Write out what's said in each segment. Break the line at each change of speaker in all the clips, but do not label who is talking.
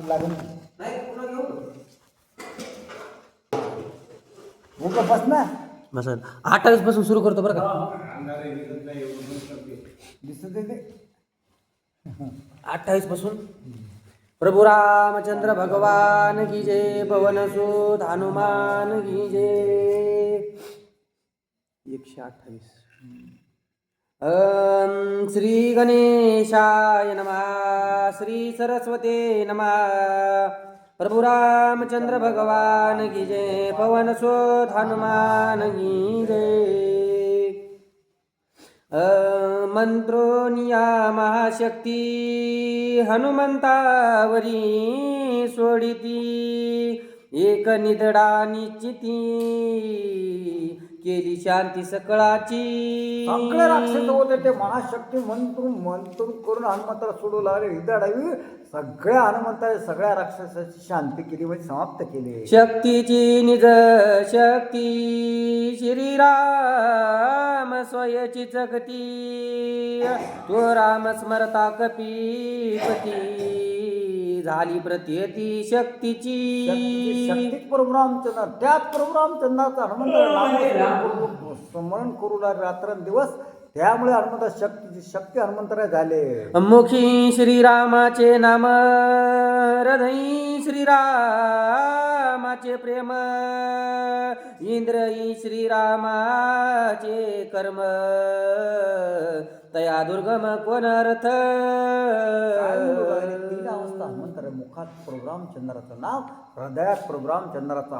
लागून
नाही पुन्हा घेऊ
उगा बस ना
बस 28 पासून सुरू करतो बरं का.
दिसत आहे ते
28 पासून. प्रभु रामचंद्र भगवान की जय. पवन सुत हनुमान की जय. 128. श्री गणेशाय नमः. श्री सरस्वते नमः. प्रभु रामचंद्र भगवान की जय. पवन सुत हनुमान की जय. मंत्रोनिया महाशक्ती हनुमंतावरी सोडिती. एक निधडा निश्चिती केली शांती सकळाची.
सगळे राक्षस होते ते महाशक्ती मंत्रून करून हनुमंताला सोडू लागले. हिदाडावी सगळ्या हनुमंताने सगळ्या राक्षसाची शांती केली म्हणजे समाप्त केली.
शक्तीची निज शक्ती श्रीराम स्वयची जगती. तो राम स्मरता कपीपती झाली प्रत्येती शक्तीची.
शक्ती प्रभू रामचंद्र त्याच प्रभू रामचंद्राचा हनुमंत स्मरण करू लागले रात्रंदिवस. त्यामुळे हनुमंत शक्तीची शक्ती हनुमंतराय झाले.
मुखी श्रीरामाचे नाम हृदयी श्रीरामाचे प्रेम. इंद्रई श्रीरामाचे कर्म तया दुर्गम कोण अर्थ.
तीन अवस्था हनुमंतर मुखात प्रभू रामचंद्राचं नाव, हृदयात प्रभू रामचंद्राचा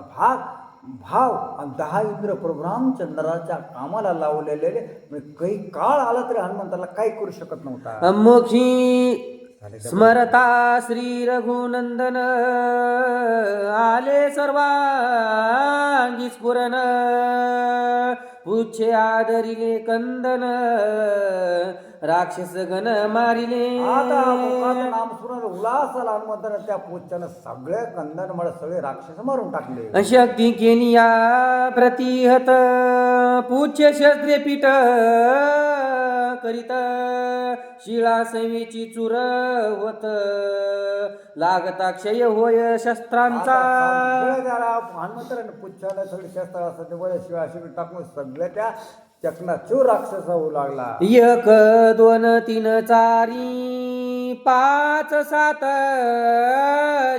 भाव आणि 10 इंद्र प्रभू रामचंद्राच्या कामाला लावलेले. म्हणजे काही काळ आला तरी हनुमंताला काही करू शकत नव्हता.
मुखी स्मरता श्री रघुनंदन आले सर्वांगी स्फुरन. पुच्छे आदरिले कंदन राक्षस गण मारिले.
आता मुखात नाम सुरण उल्हास आला हनुमंताने. त्या पुच्छानं सगळे कंदन मला सगळे राक्षस मारून टाकले.
शक्ती केली या प्रतिहत पूज्य शस्त्रे पीठ करीत. शिळा सेवेची चूर होत लागता क्षय होय शस्त्रांचा.
हनुमंतराने पुच्छाला सगळे शस्त्र असतात बळे शिवाय शिवाय टाकून सगळ्या त्या चकनाचूर राक्षस होऊ लागला.
1 2 3 4 5 7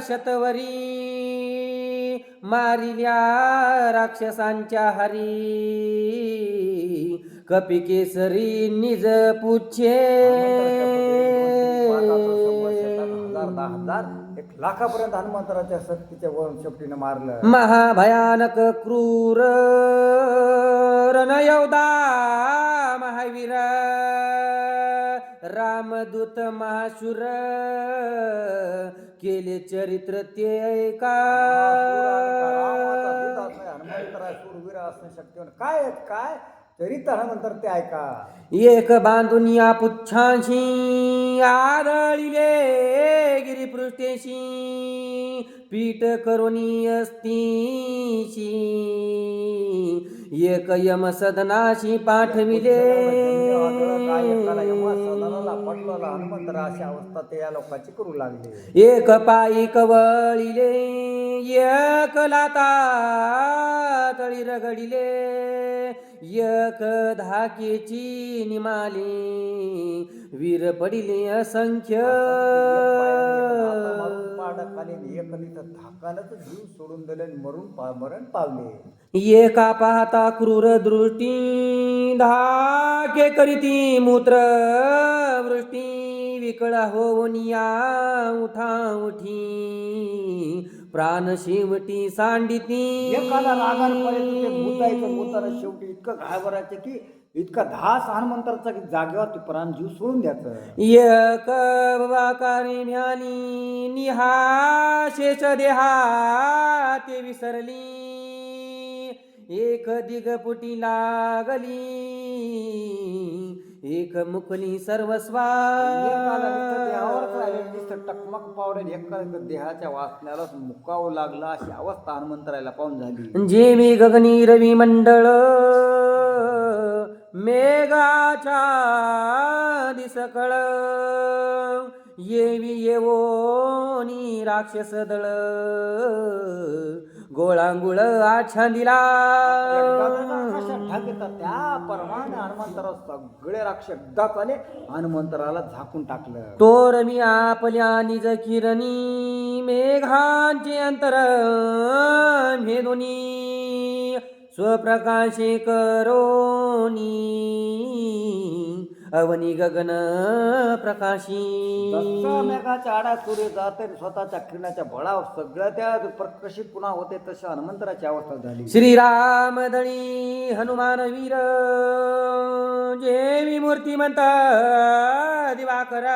शतवरी मारिल्या राक्षसांच्या हरी. कपिकेसरी निज पुच्छे
10,000 1 लाखापर्यंत हनुमंतराच्या शक्तीच्या शेपटीने मारलं.
महाभयानक क्रूर रणयोधा महावीर. रामदूत महाशूर केले चरित्र ते ऐका.
हनुमंतराय शूरवीर असणे शक्य काय काय चरित्र हनुमंतर ते ऐका.
एक बांधून या पुच्छांशी आदळिले गिरीपृष्ठेशी. पीठ करुणी अस्तीशी एक यम सदनाशी पाठविले.
हनुमंतरा अशी अवस्था ते या लोकांची करू लागले.
एक पायी कवळिले एक लाता तळी रगडिले. एक धाकेची निमाली वीर पडिले असंख्य.
धाकानच जीव सोडून दिले मरण पावले.
एका पाहता क्रूर दृष्टी धाके करीती मूत्र वृष्टी. विकळा होऊन या उठा उठी प्राण शिवटी सांडिती.
एकाला रागानं पडायचं ते भूतायचं भूताला शेवटी इतकं घाबरायचं की इतका धास हनुमंतराचा की जागेवर ते प्राण जीव सोडून द्यायचं.
एक बाकारी म्याली निहा शेष देहा ते विसरली. एक दिगपुटी लागली एक मुखली सर्वस्वा.
टकमक पावले एका देहाच्या वाचण्याला मुकावं लागला अशी अवस्था हनुमंतरायला पाहून झाली.
जे मी गगनी रवी मंडळ मेघाच्या दिसकळ येवी येवोनी राक्षस दळ गोळांगुळ आच्छांदिला
ढग येतात त्या परमाने हनुमंतराव सगळे राक्षस एकदाच आले हनुमंतराला झाकून टाकलं.
तोर मी आपल्या निज किरणी मेघांचे अंतर भेदोनी स्वप्रकाशे करोनी अवनी गगन प्रकाशी.
जसं मेघाच्या आडा सूर्य जाते स्वतःच्या किरणाच्या बळावर सगळं त्या प्रकाशित पुन्हा होते तशी हनुमंतराची अवस्था झाली.
श्रीराम दळी हनुमान वीर जेवी मूर्तिमंत दिवाकर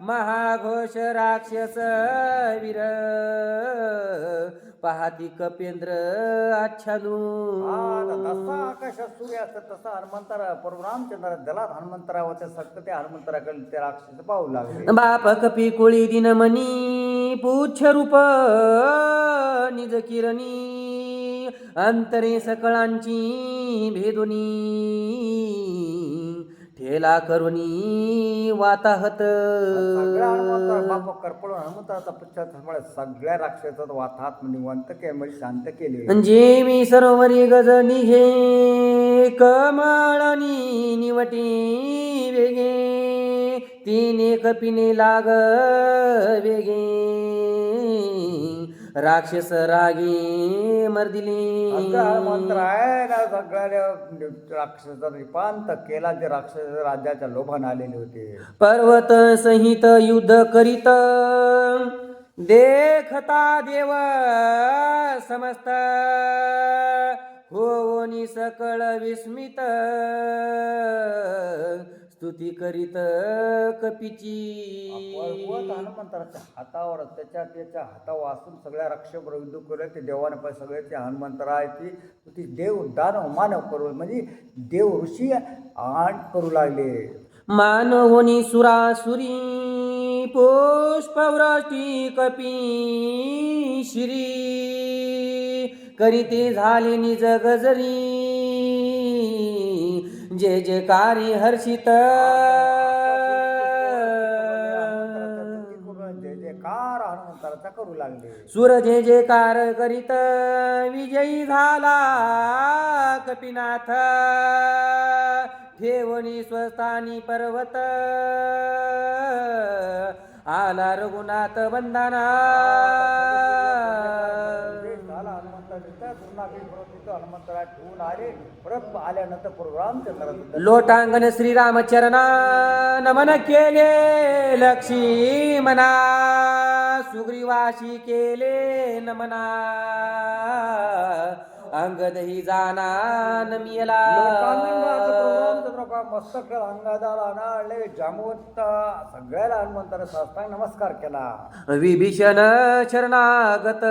महाघोष राक्षस वीर पाहती कपेंद्र आच्छादू.
जसा आकाशात सूर्य असत तसा हनुमंतरा परशुरामचंद्र दलात हनुमंतरावरच्या सक्त त्या हनुमंतराकडे ते राक्षस पाहू लागले.
बाप कपी कुळी दिनमणी पुच्छ रूप निज किरणी अंतरे सकळांची भेदुनी ठेला करुनी वाताहत.
सगळ्या हनुमंतरा बाप करपळून हनुमंतराचा पश्चात सगळ्या राक्षसात वाताहत निवंत केले शांत केले.
जे मी सरोवरी गज निघे कमळनी निवटी वेगे तिने कपिने लाग वेगे राक्षस रागे मर्दिले.
मंत्र आहे ना सगळ्या राक्षसाचा निपांत केला जे राक्षस राज्याच्या लोभान आलेले होते.
पर्वत सहित युद्ध करीत देखता देव समस्त होनी सकळ विस्मित स्तुती करीत कपीची.
हनुमंतराच्या हातावर त्याच्या हातावर वाचून सगळ्या राक्षस युद्ध करू ते देवाने पण सगळे ते हनुमंतराची ती देव दानव मानव करू म्हणजे देव ऋषी आण करू लागले.
मानवोनी सुरासुरी पुष्पवृष्टी कपी श्री करीते झाले निज गजरी जे जे कार्य हर्षित
जय जयकार हनुमंतराचा करू लागले.
सुर जे जयकार करीत विजयी झाला कपिनाथ ठेवणी स्वस्तानी पर्वत आला रघुनाथ वंदना.
हनुमंतरा ठेवून आले परत आल्यानंतर परशुरामचंद्र
लोटांगण श्रीरामचरणा नमन केले लक्ष्मणा सुग्रीवाशी केले नमना अंगदही जाना नमियला.
मस्तक अंगादाला आणले जामवंत सगळ्याला हनुमंताने साष्टांग नमस्कार केला.
विभीषण शरणागत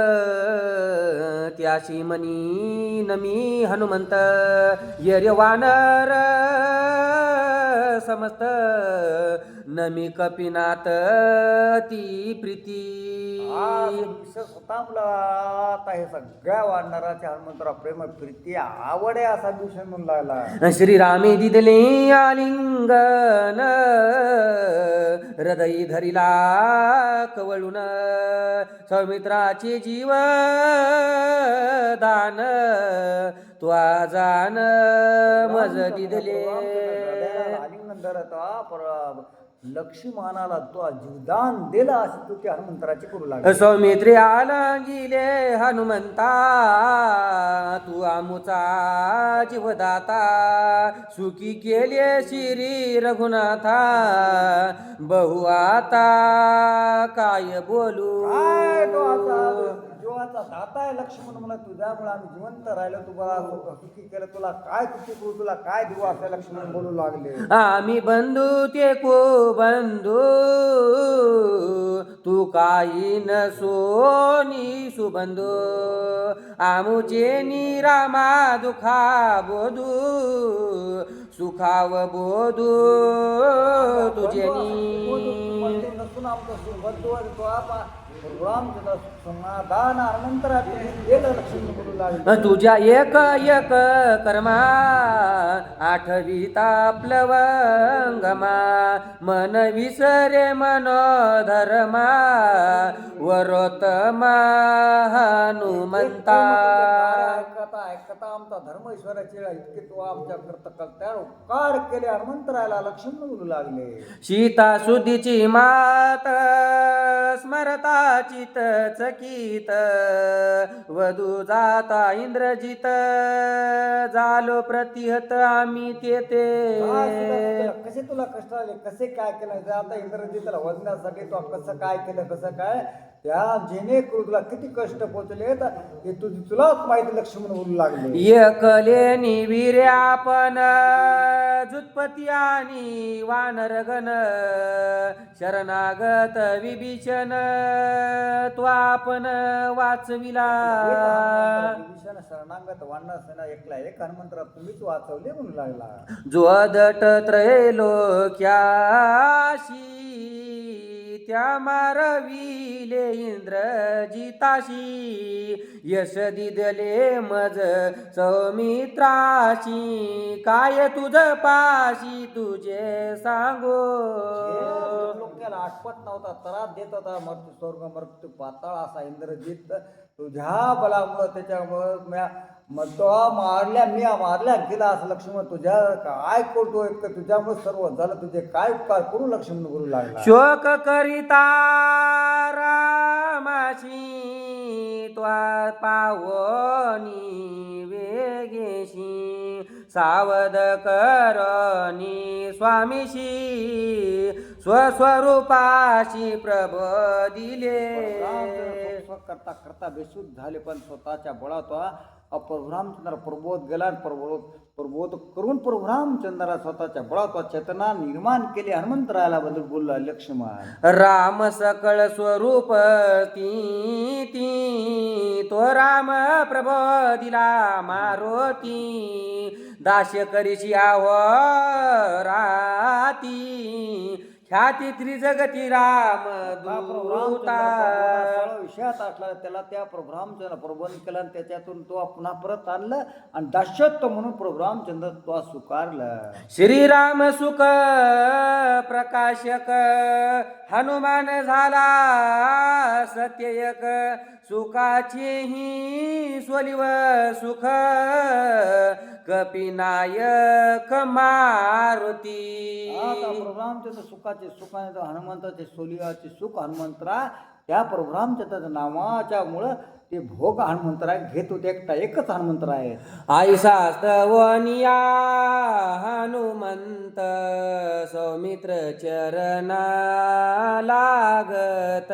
त्याशी मनी नमी हनुमंत यर्य वानर समस्त नमी कपिनाथ ती प्रीती.
स्वतः आता हे सगळ्या वानराच्या हनुमंतरा प्रेम प्रीती आवड आहे असा दिवशी म्हणून लागला.
श्रीरामे दिदले आलिंगन हृदयी धरिला कवळून सौमित्राचे जीव दान त्वा जान मज दिदले.
आलिंगन धरत लक्ष्मणाला तो जीवदान दिला अशी तू त्या हनुमंतराची करू लागला.
सौमित्रे आला गेले हनुमंता तू आमुचा जीवदाता सुखी केले श्री रघुनाथा बहु आता काय बोलू. जीवाचा दाता आहे लक्ष्मण मला तुझ्यामुळे आम्ही जिवंत राहिलो तुला सुखी केलं तुला काय सुखी करू तुला काय देऊ असं लक्ष्मण बोलू लागले. आम्ही बंधू ते को बंधू तू काही नसोनी सुबंधू आमुचे निरामा दुखा बोधू सुखाव बोधू तुझेनी
नसून आमचं सुबंधू तो रामचंद्र समाधान अनंतर गेलं लक्ष्मी बोलू लागले
तुझ्या एक एक कर्मा आठविता प्लवंगमा मन विसरे मनोधर्मा वरोत्तमा हनुमंता
ऐकता ऐकता आमचा धर्म ईश्वराची इतके तो आमच्या करता उपकार केले हनुमंतरायला लक्ष्मण बोलू लागले
सीता सुधीची मात स्मरता चित चकित वधू जाता इंद्रजित झालो प्रतिहत आम्ही तेथे
कसे तुला कष्ट आले कसे काय केलं जे आता इंद्रजितला वजण्यासाठी तो कसं काय केलं कसं काय त्या जेणेकरून तुला किती कष्ट पोचले हे तुलाच माहिती लक्ष्मण बोलू लागले
एकलेनी वीर्य आपण जुत्पती आणि वानरगण शरणागत विभीषण तो आपण वाचविला
विभीषण शरणागत वानर सेना एकला एक हनुमंतराव तुम्हीच वाचवले म्हणू लागला
जो अदट त्रैलोक्याशी त्या मारविले इंद्रजिताशी यश दिदले मज सौमित्राशी काय तुझ पाशी तुझे सांगो
लोकांना आठवत नव्हता त्रास देत होता मृत्यू स्वर्ग मृत्यू पाताळ असा इंद्रजित तुझ्या बलामुळं त्याच्यामुळं तो मारल्या गेला असं लक्ष्मण तुझ्या काय करतोय तुझ्यामुळे सर्व झालं तुझे काय उपकार करू लक्ष्मण बोलू लागला
शोक करिता रामाशी त्वा पावनी वेगेशी सावध करणी स्वामीशी स्वस्वरूपाशी प्रबोधिले
करता करता बेशुद्ध झाले पण स्वतःच्या बळात प्रभू रामचंद्र प्रबोध गेला प्रबोध करून प्रभू रामचंद्रा स्वतःच्या बळात चेतना निर्माण केली हनुमंतरायाला बद्दल बोलला लक्ष्मण
राम सकळ स्वरूप ती ती तो राम प्रबोधिला मारुती दास्य करीची आहो राती ख्याती त्रिजगती राम दूता
विषयात असला त्याला त्या प्रभू रामचंद्र प्रबोधन केलं आणि त्याच्यातून तो पुन्हा परत आणलं आणि दास्यत्व म्हणून प्रभू रामचंद्र तो स्वीकारलं
श्रीराम सुख प्रकाशक हनुमान झाला सत्ययक सुखाचेही स्वलिव सुख कपिनायक मारुती
प्रभू रामचंद्र सुखाचे सुखाने तो हनुमंताचे सोलियाचे सुख हनुमंतरा त्या प्रभू रामचंद्राच्या नावाच्या मुळे ते भोग हनुमंतराय घेत होते एकच हनुमंतराय
आईसा स्तवनिया हनुमंत सौमित्र चरणा लागत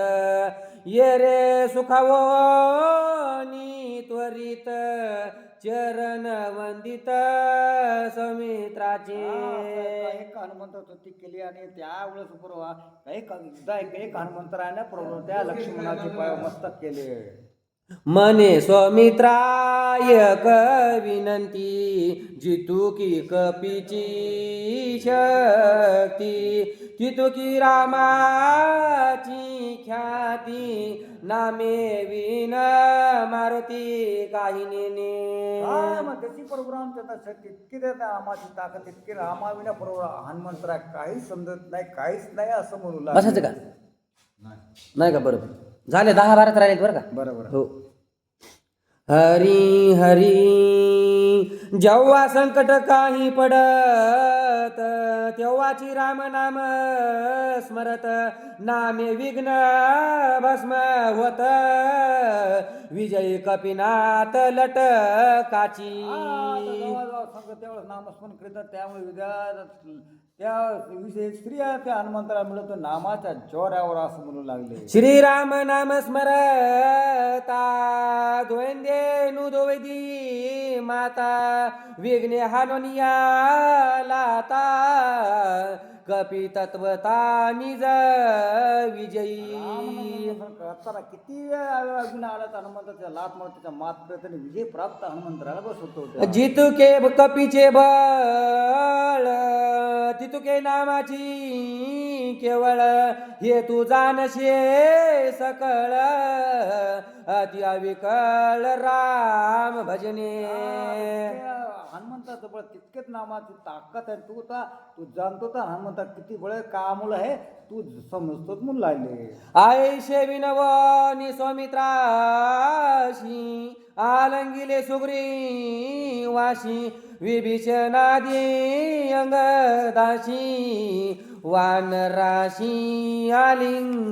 ये रे सुखावनी त्वरित चरण वंदित सौमित्राचे
एक हनुमंत स्तुती केली आणि त्यावेळेस पूर्वा एक हनुमंतराने प्रभू त्या लक्ष्मणाचे पाय मस्तक केले
मने सौमित्रायक विनंती जितू की कपीची शक्ती तितू की रामाची ख्याती नामे विन मारुती काही नेने
त्याची परशुरामचंद्र शक्ती इतकी देत आमाची ताकद इतकी रामाविना बरोबर हनुमंतरा काहीच समजत नाही काहीच नाही असं म्हणू लागलं
बसायचं का नाही का बरोबर झाले 10-12 राहिले बरं का
बरोबर
हो हरी हरी जेव्हा संकट काही पडत तेव्हाची राम नाम स्मरत नामे विघ्न भस्म होत विजयी कपिनाथ लटकाची
त्यावेळेस नामस्मरण करीत त्यामुळे त्या विषयी स्त्रिया त्या हनुमंतराला मिळतो नामाच्या जोरावर असं म्हणू लागले
श्रीराम नाम स्मरता द्वैंदे नुदोवेदी माता विघ्ने हानोनिया लाता कपी तत्वता निज विजयी
रथाला किती वेळा आला तर हनुमंताच्या लात म्हणून त्याच्या मात प्रयत्न विजय प्राप्त हनुमंतराला बसवतो होता.
जितुके कपीचे बळ तितुके नामाची केवळ हे तू जानशे सकळ अति अविकळ राम भजने.
हनुमंताचं बळ तितकेच नामाची ताकद आहे. तू जाणतो तर हनुमंता किती बळ कामुळ आहे तू समजतोच म्हणून लागले.
आयशे विनवनी स्वामित्राशी आलंगिले सुग्री वाशी विभीषणादी अंगदाशी वानराशी आलिंगी.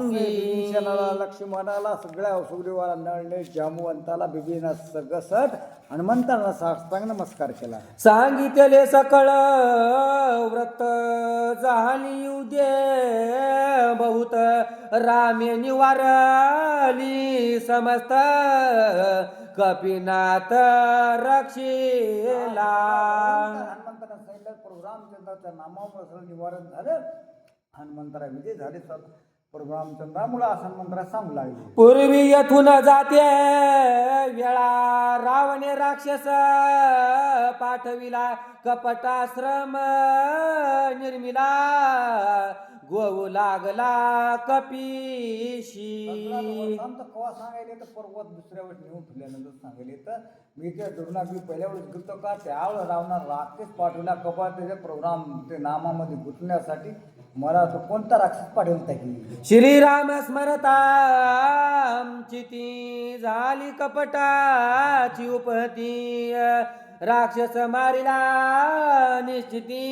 विभीषणाला लक्ष्मणाला सगळ्या सुग्रीवाला नळने जामवंताला बिबीना सगसट हनुमंताला साष्टांग नमस्कार केला.
सांगितले सकळ व्रत झाली उदे बहुत रामे निवारली समस्त कपिनाथ रक्षेला.
हनुमंताला सांगितलं प्रभू रामचंद्राच्या नामामुळे सगळं निवारण झालं. हनुमंताला विजय झाले. प्रभू रामचंद्रामुळे असं हनुमंताला सांगू लागले.
पूर्वी येथून जाते वेळा रावणे राक्षस पाठविला कपटाश्रम निर्मिला गोवू लागला कपीशी.
कवा सांगायले तर पर्वत दुसऱ्या वेळेस नेऊन ठेवल्यानंतर सांगायले तर मी त्या दुर्नागी पहिल्या वेळेस घेतो का त्यावेळेस रावणार राक्षस पाठवला कपा त्याच्या प्रोग्राम ते नामामध्ये गुंतण्यासाठी मला तो कोणता राक्षस पाठवता की.
श्रीराम स्मरता चिती झाली कपटाची उपती राक्षस मारिला निश्चिती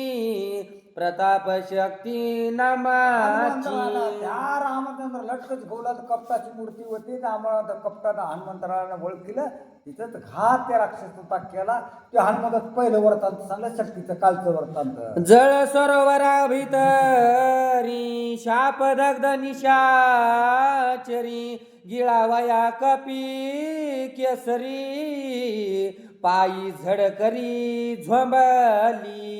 प्रताप शक्ती नामाची.
त्या रामचंद्र लटकच गौलात कपटाची मूर्ती होती त्यामुळे कपटानं हनुमंतराला ओळखलं तिथंच घात त्या राक्षसाचा केला. ते हनुमंतात पहिलं वर्तांत सांगलं शक्तीचं कालचं वर्तांत.
जळ सरोवरा भितरी शाप दग्ध निशाचरी गिळावया कपी केसरी पायी झडकरी झोंबली.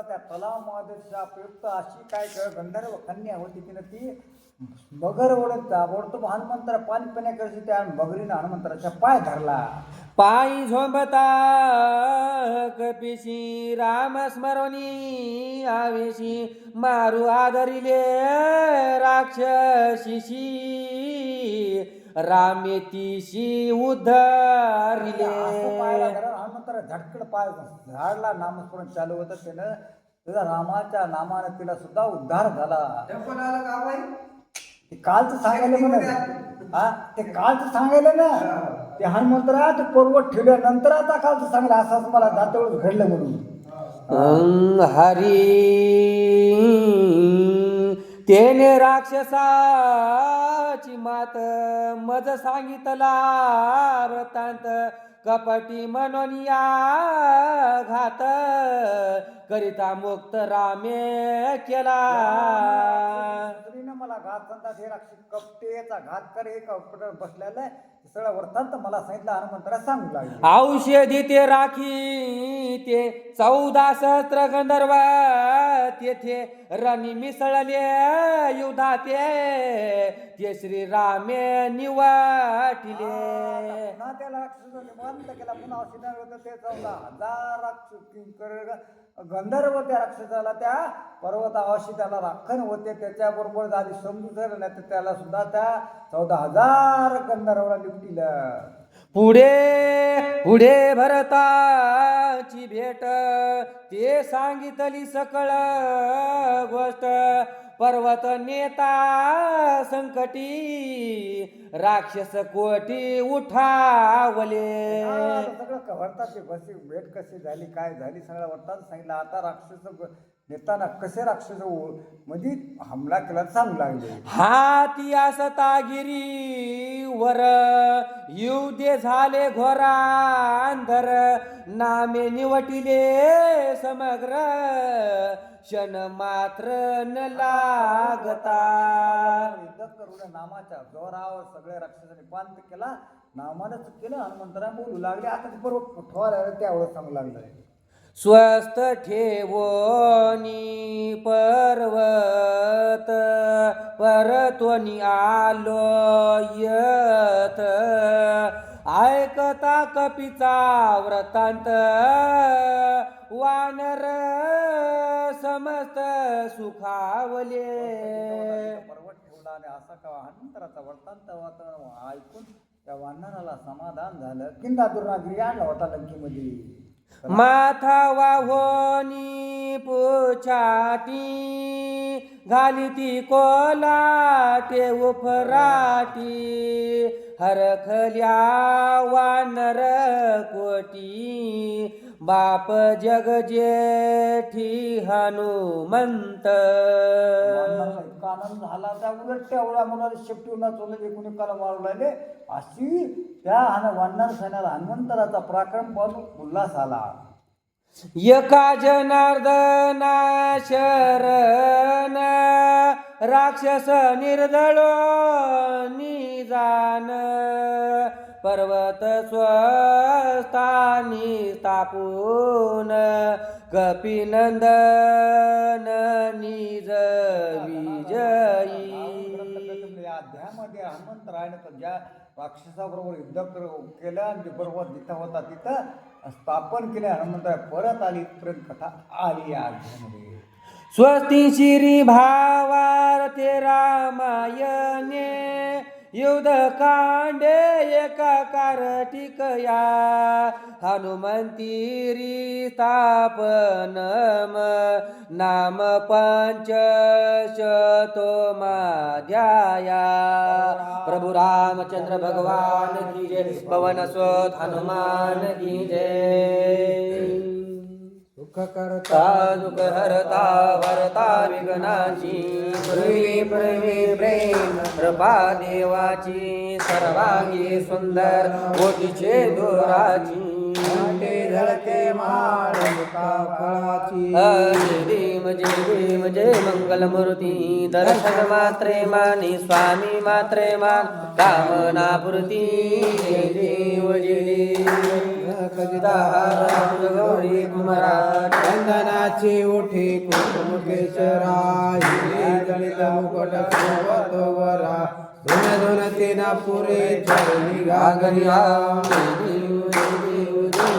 त्या तलावामध्ये शापयुक्त अशी काय गंधर्व कन्या होती तिनं ती मगर ओढत ओढतो हनुमंतरा पाणी पिण्याकरशी त्या मगरीनं हनुमंतराच्या पाय धरला.
पायी झोंबता कपिशी राम स्मरणी आवेशी मारू आदरिले राक्षसीशी रामेतीशी उद्धरिले.
हनुमंतरा झटकड पाय झाडला नामस्मरण चालू होतं त्यानं तुझ्या रामाच्या नामानं तिला सुद्धा उद्धार झाला. ते कालचं सांगायला म्हणा हा ते कालचं सांगायला ना ते हनुमंतरा ते पर्वत ठेवल्यानंतर आता कालचं सांगायला असं मला जातेवेळेस घडलं म्हणून.
हरी तेने राक्षसाची मात मज सांगितला व्रतांत कपटी मनोनिया घात करिता मुक्त रामे केला.
मला घात सांगतात हे राक्षस कपटेचा घात कर हे कपट बसलेलं सगळं वर्तांत मला सांगितलं हनुमंतरा सांगू लागले.
औषधी ते राखी ते 14 सहस्त्र गंधर्व तेथे रणी मिसळले युधा ते श्रीरामे निवाटिले.
पुन्हा त्या राक्षसाने निवांत केला. पुन्हा औषधाने होतं ते 14,000 राक्षस गंधर्व त्या राक्षसाला त्या पर्वता औषधाला राखण होते त्याच्याबरोबर झाली समजून झालं नाही तर त्याला सुद्धा त्या 14,000 गंधर्वाला लिपटिलं.
पुढे पुढे भरताची भेट ते सांगितली सकळ गोष्ट पर्वत नेता संकटी राक्षस कोटी उठावले.
सगळं वर्ताची बसी भेट कशी झाली काय झाली सगळं वर्तात सांगितलं. आता राक्षस नेताना कसे राक्षस मध्ये हमला केला सांगू लागले.
हाती असतागिरी वर युद्धे झाले घोरांधर नामे निवटिले समग्र क्षण मात्र न लागता. युद्ध करून नामाच्या जोरावर सगळे राक्षसाने पांत केला. नामानच केलं हनुमंतरा बोलू लागले. आता ते बरोबर ठोर त्यावेळेस सांगू लागलं.
स्वस्थ ठेवोनी पर्वत परत्वनी आलो यत ऐकता कपीचा व्रतांत वानर समस्त सुखावले
पर्वत ठेवला आणि असा का अंतराचा वर्तांत ऐकून त्या वानराला समाधान झालं. किंदादुर्नागिरी आणला होता लंकेमध्ये.
माथा वाहोनी पुछाटी घाली ती कोलाटे उफराटी हरखल्या वानर कोटी बाप जग जेठी हनुमंत.
वानराला इतका आनंद झाला त्या उलट त्या एवढ्या मुलाला शेपटीवर चोरले एकूण एकाला मारू लागले. अशी त्या वानर सैन्याला हनुमंतराचा पराक्रम पाहून उल्हास आला.
एका जनार्दना शरण राक्षस निर्दळो निजान पर्वत स्वस्थानी स्थापून कपिनंदन निज विजयी.
या अध्यायामध्ये हनुमंतरायाने तर ज्या राक्षसाबरोबर युद्ध केलं आणि जे पर्वत जिथं होता तिथं स्थापन केले हनुमंतराय परत आली. इथपर्यंत कथा आली या अध्यायामध्ये.
स्वस्ती शिरी भावार्थे रामायणे युद्धकांडे एकाकार टिकया हनुमंतिरी स्थापनम नाम पंचशतोमाध्याया. प्रभु रामचंद्र भगवान की जय. पवन सुत हनुमान की जय.
सुख करता
दुःख हरता वरता विघ्नाची पृथ्वी प्रेम कृपा देवाची सर्वांगी सुंदर मोतीचे दोराची
झळके माळ फळाची
जय मंगल मूर्ती दर्शन मात्रे मानी स्वामी मात्रे मान कामना पूर्ती जय देव जय गौरी कुमारा
चंदनाची उठी कुंकुम केशराई जळित मुकुट सोबतवरा धुन धुन तेना पुरे चरणी गागरिया.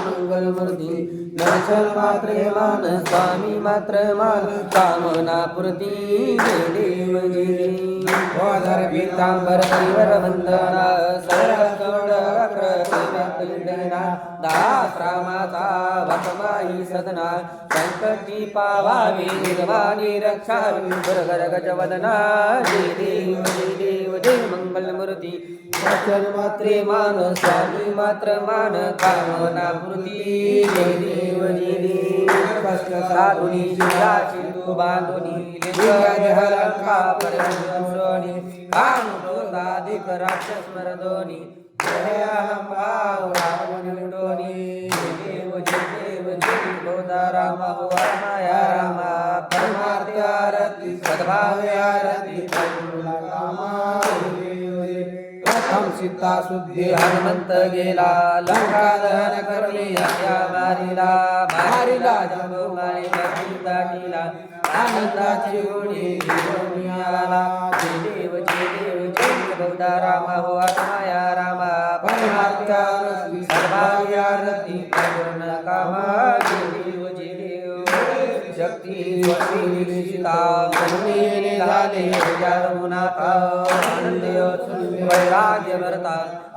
मंगल मूर्ती दर्शन मात्रे मान स्वामी मात्र मान कामना पूर्ती जय देव जय.
गोधर
पीतांबर परिवर वंदना सरकंडना दास रामाचा भक्तमाई सदना संकटी पावावी निर्वाणी रक्षावी घर गजवदना जय देव जय देव जय मंगल मूर्ती दर्शन मात्रे मान स्वामी मात्र मान कामना पूर्ती जय देव जय देव. साधुनी शिराची तू बांधुनी लिंगा परमेश्वरी कानुदाधिक राक्षस मर्दोनी जय भाव रावण लुटोनी देव बहुधा राम हो माया रामा परमार्थी आरती सद्भावे आरती प्रथम सीता शुद्धी हनुमंत गेला लंका दहन करणे या मारिला जंबू माळी दाटीला आनंदाची गोडी घेऊन आला. जय देव जय बहुधा राम हो माया रामा परमार्थी आरती सर्वांगी आरती पूर्ण कामा जय देव जय देव. शक्ती निश्चिता करुणेने झाले रघुनाथा आनंद वैराग्य भरता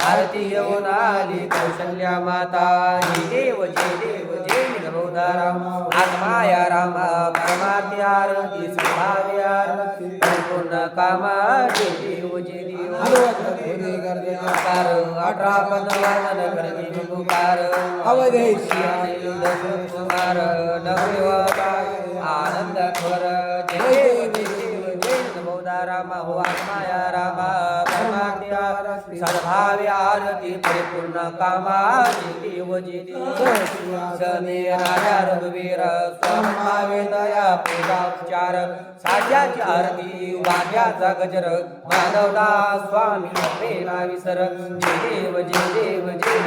आरती येऊन आली कौशल्या माता. जय देव जय बहुधा राम आत्माया रामा परमार्थी आरती संभाव्य आरती पूर्ण कामा जय देव जय देव. 18 पंधवन करगी पुकार अवधेशी कुमार नवयुवक आनंद खोर जय देव जय बहुधा राम हो माया रामा परमार्थी सद्भावे आरती परिपूर्ण कामाची देवजिती सने राजा रघुवीर स्वभावे दया पूजाचार साध्याची आरती वाद्याचा गजर मानवदा स्वामी प्रेमा विसर जय देव जय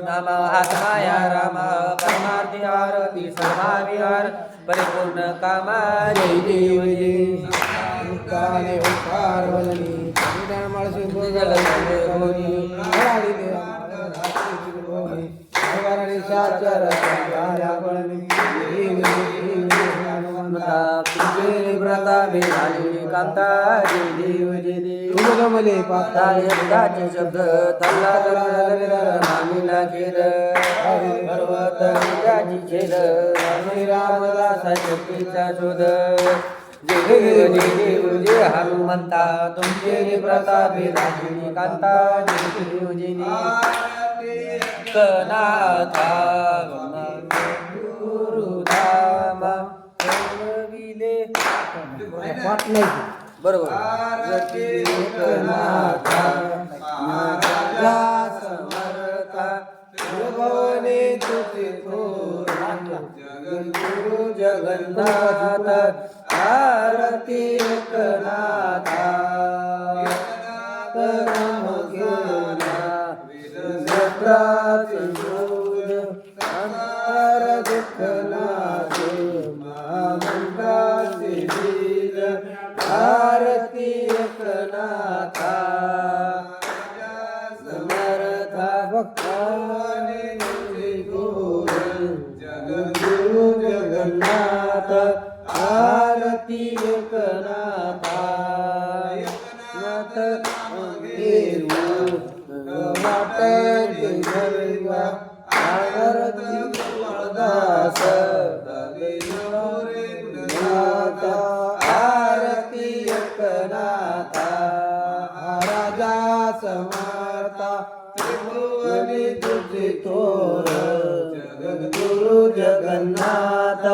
नम आत्माया राम परमार्थी आरती सद्भावे आरती परिपूर्ण कामा जय देव जय
काने ओंकार वदनी निदान माळसे
जगदगोनी
हराळी देवा धात्री भोगी भगवानी साचर सारा बळनी
मता पिंजरे व्रता बेलाली कांता जय देव
तुमगमले पाता
यदाचे शब्द तल्ला तल्ला मामिला खेद पर्वत विद्याची छेद स्वामी रामदासा शक्तीचा शोध जय देव जय हनुमंता तुमचे प्रतापे राजिनी कांता जय देव जय कनाथा गुरुधामा विले
पाठ नाही
बरोबर कनाथा समर्था
भवने तुझे थोर
गुरु जगन्नाथ आरती एकनाथा तरम घेना जत्राच दूध अंतर दुःखनाथे महामंत्राचे बीज आरती एकनाथा समर्था भक्ताने गुरु जगन्नाथ आरती एकनाथा नाथ आरती दास आरती एकनाथा राजा समर्था त्रिभुवनी तुझे थोर जगद्गुरु जगन्नाथ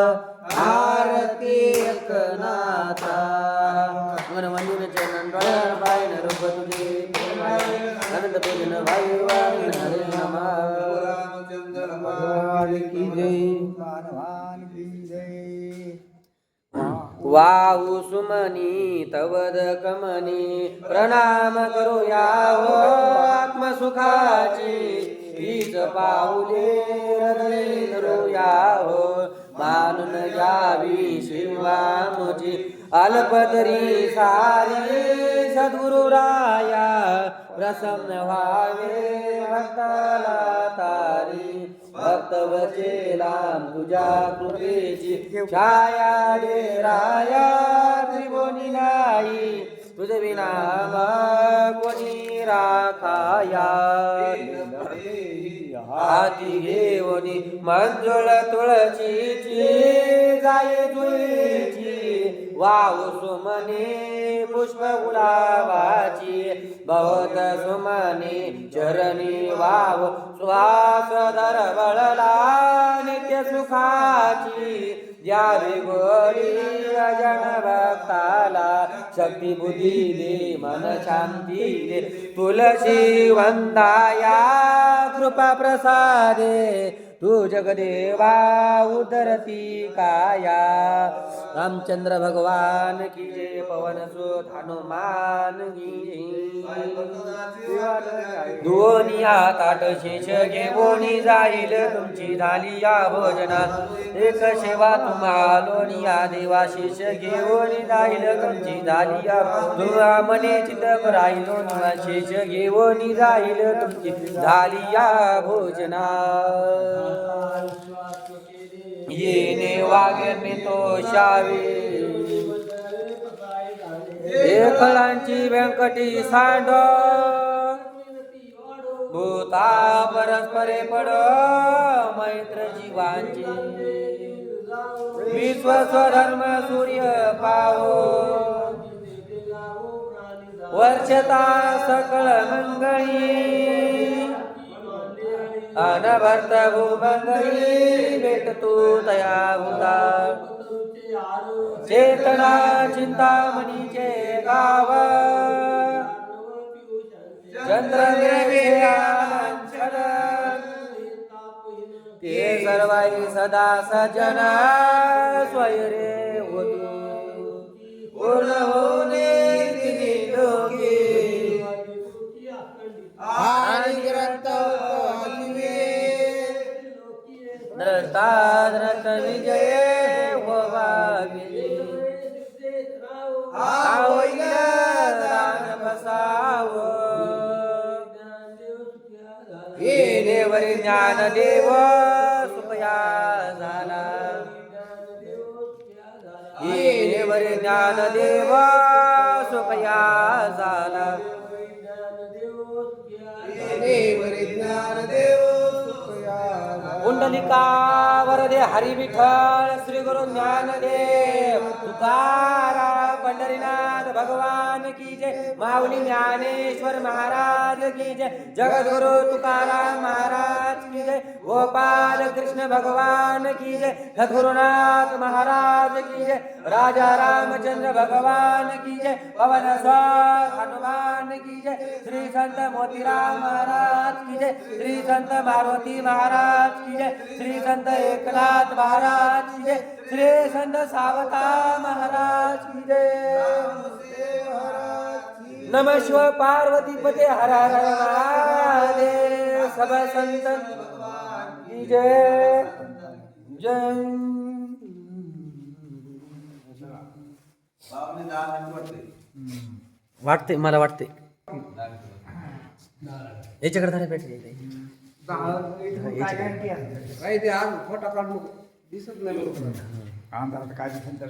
आरती एकनाथा मन मंदिर चरण डोळ्यावर पाहिन रूप तुझे अनंत पूजन वायू वायू हरे नमः
भगवान की जय भगवान की जय
वाहु सुमनी तवद कमनी प्रणाम करूया हो आत्मसुखाची हीच पाऊले हृदय धरूया हो मानून घ्यावी शिवामुची अल्पतरी सारी सद्गुरु राया प्रसन्न व्हावे भक्ताला तारी भक्त वचेला तुझ्या कृपेची छाया दे राया त्रिभुवनी नाही तुझ विना कोणी राखाया हाती घेऊनी मंजुळ तुळशीची जाय जुईची वाहू सुमने पुष्प गुलाबाची भवत सुमने चरणी वाव श्वास दरबळला नित्य सुखाची द्यावी गोडी अजन भक्ताला शक्ती बुद्धी दे मन शांती दे तुलसी वंदाया कृपा प्रसादे तू जगदेवा उदरती काया रामचंद्र भगवान की जय पवन सुत हनुमान की दोनिया ताट शेष घेऊनी जाईल तुमची झाली या भोजना एक सेवा तुम्हा लोनिया देवा शेष घेऊन जाईल तुमची झाली या तुला मने चित्त राहिलो निवा शेष घेऊन जाईल तुमची झाली या भोजना येणे वागणे तो शावी एकळांची व्यंकटी सांड भूता परस्परे पड मैत्र जीवांची विश्व स्वधर्म सूर्य पावो वर्षता सकळ मंगळी अनभर्त भूमंगळी भेट तू तया भूता चेतना चिंतामणीचे गाव चंद्रमेघालांछन ते सर्वाई सदा सज्जन स्वयरे होतो पूर्ण होणे तिन्ही लोकी आणि ग्रंथ द्रष्टाद्रष्ट विजय देवरी ज्ञान देव सुखया झाला देवरी ज्ञान देव सुखया झाला कुंडलिका वरदे हरी विठ्ठल श्री गुरु ज्ञानदेव तुकाराम पंढरीनाथ भगवान की जय माऊली ज्ञानेश्वर महाराज की जय जगद्गुरु तुकाराम महाराज की जय गोपाल कृष्ण भगवान की जय सद्गुरुनाथ महाराज की जय राजा रामचंद्र भगवान की जय पवन स्वामी हनुमान की जय श्री संत मोतीराम महाराज की जय श्री संत मारुति महाराज की जय श्री संत एकनाथ महाराज की जय श्री संत सावता महाराज की जय नमः शिव पार्वती पते हर हर महादेव सब संतन की जय जय वाटते मला वाटते याच्याकडे धरा भेटले
ते आज फोटा काढून दिसत नाही
अंधारात काय दिसेल तर